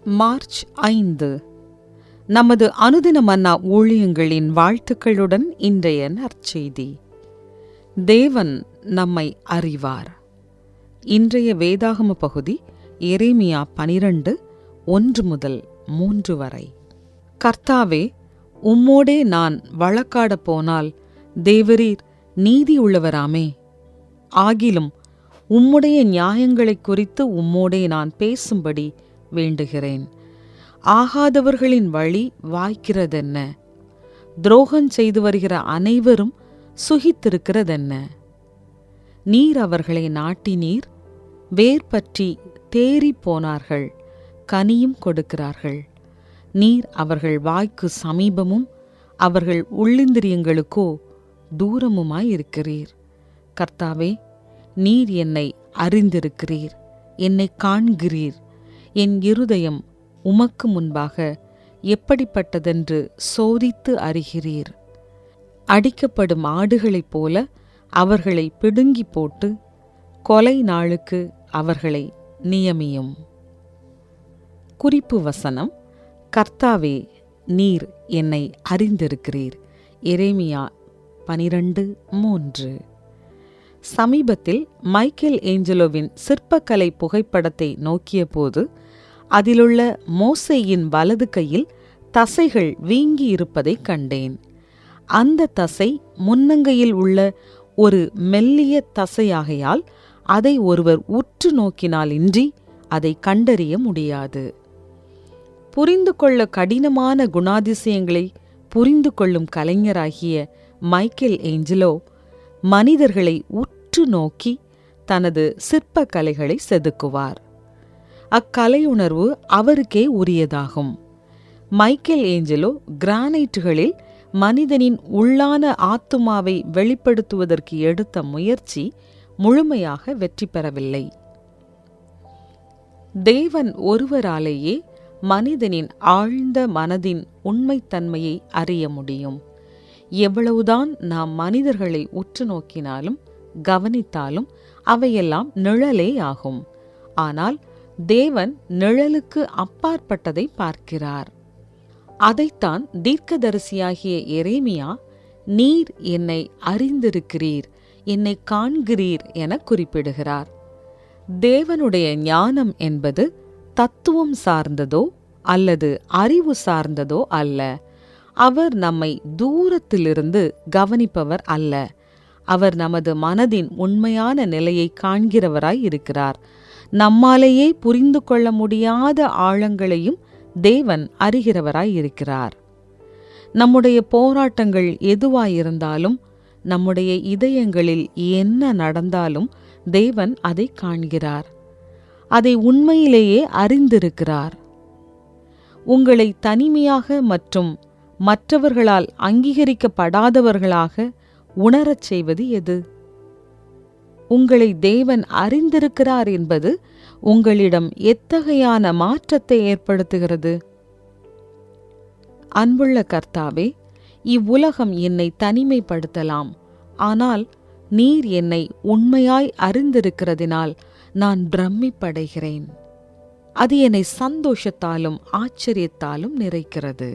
March 5. நமது அனுதின மன்னா ஊழியங்களின் வாழ்த்துக்களுடன் இன்றைய நற்செய்தி. தேவன் நம்மை அறிவார். இன்றைய வேதாகம பகுதி எரேமியா 12, 1-3 வரை. கர்த்தாவே, உம்மோடே நான் வழக்காடப் போனால் தேவரீர் நீதியுள்ளவராமே. ஆகிலும் உம்முடைய நியாயங்களைக் குறித்து உம்மோடே நான் பேசும்படி வேண்டுகிறேன். ஆகாதவர்களின் வழி வாய்க்கிறதென்ன? துரோகம் செய்து வருகிற அனைவரும் சுகித்திருக்கிறதென்ன? நீர் அவர்களை நாட்டினீர், வேர் பற்றி தேறிப் போனார்கள், கனியும் கொடுக்கிறார்கள். நீர் அவர்கள் வாய்க்கு சமீபமும் அவர்கள் உள்ளிந்திரியங்களுக்கோ தூரமுமாயிருக்கிறீர். கர்த்தாவே, நீர் என்னை அறிந்திருக்கிறீர், என்னை காண்கிறீர். என் இருதயம் உமக்கு முன்பாக எப்படிப்பட்டதென்று சோதித்து அறிகிறீர். அடிக்கப்படும் ஆடுகளைப் போல அவர்களை பிடுங்கி போட்டு கொலை நாளுக்கு அவர்களை நியமியும். குறிப்பு வசனம்: கர்த்தாவே, நீர் என்னை அறிந்திருக்கிறீர். எரேமியா 12:3. சமீபத்தில் மைக்கேல் ஏஞ்சலோவின் சிற்பக்கலை புகைப்படத்தை நோக்கியபோது அதிலுள்ள மோசேயின் வலது கையில் தசைகள் வீங்கி இருப்பதைக் கண்டேன். அந்த தசை முன்னங்கையில் உள்ள ஒரு மெல்லிய தசையாகையால் அதை ஒருவர் உற்று நோக்கினாலின்றி அதை கண்டறிய முடியாது. புரிந்து கொள்ள கடினமான குணாதிசயங்களை புரிந்து கொள்ளும் கலைஞராகிய மைக்கேல் ஏஞ்சலோ மனிதர்களை உற்று நோக்கி தனது சிற்பக்கலைகளை செதுக்குவார். அக்கலையுணர்வு அவருக்கே உரியதாகும். மைக்கேல் ஏஞ்சலோ கிரானைட்டுகளில் மனிதனின் உள்ளான ஆத்துமாவை வெளிப்படுத்துவதற்கு எடுத்த முயற்சி முழுமையாக வெற்றி பெறவில்லை. தேவன் ஒருவராலேயே மனிதனின் ஆழ்ந்த மனதின் உண்மைத்தன்மையை அறிய முடியும். எவ்வளவுதான் நாம் மனிதர்களை உற்று நோக்கினாலும் கவனித்தாலும் அவையெல்லாம் நிழலே ஆகும். ஆனால் தேவன் நிழலுக்கு அப்பாற்பட்டதை பார்க்கிறார். அதைத்தான் தீர்க்கதரிசியாகிய எரேமியா நீர் என்னை அறிந்திருக்கிறீர், என்னை காண்கிறீர் என குறிப்பிடுகிறார். தேவனுடைய ஞானம் என்பது தத்துவம் சார்ந்ததோ அல்லது அறிவு சார்ந்ததோ அல்ல. அவர் நம்மை தூரத்திலிருந்து கவனிப்பவர் அல்ல. அவர் நமது மனதின் உண்மையான நிலையை காண்கிறவராய் இருக்கிறார். நம்மாலேயே புரிந்து கொள்ள முடியாத ஆழங்களையும் தேவன் அறிகிறவராய் இருக்கிறார். நம்முடைய போராட்டங்கள் எதுவாயிருந்தாலும், நம்முடைய இதயங்களில் என்ன நடந்தாலும் தேவன் அதை காண்கிறார். அதை உண்மையிலேயே அறிந்திருக்கிறார். உங்களை தனிமையாக மற்றும் மற்றவர்களால் அங்கீகரிக்கப்படாதவர்களாக உணரச் செய்வது எது? உங்களை தேவன் அறிந்திருக்கிறார் என்பது உங்களிடம் எத்தகையான மாற்றத்தை ஏற்படுத்துகிறது? அன்புள்ள கர்த்தாவே, இவ்வுலகம் என்னை தனிமைப்படுத்தலாம், ஆனால் நீர் என்னை உண்மையாய் அறிந்திருக்கிறதினால் நான் பிரமிப்படைகிறேன். அது என்னை சந்தோஷத்தாலும் ஆச்சரியத்தாலும் நிறைக்கிறது.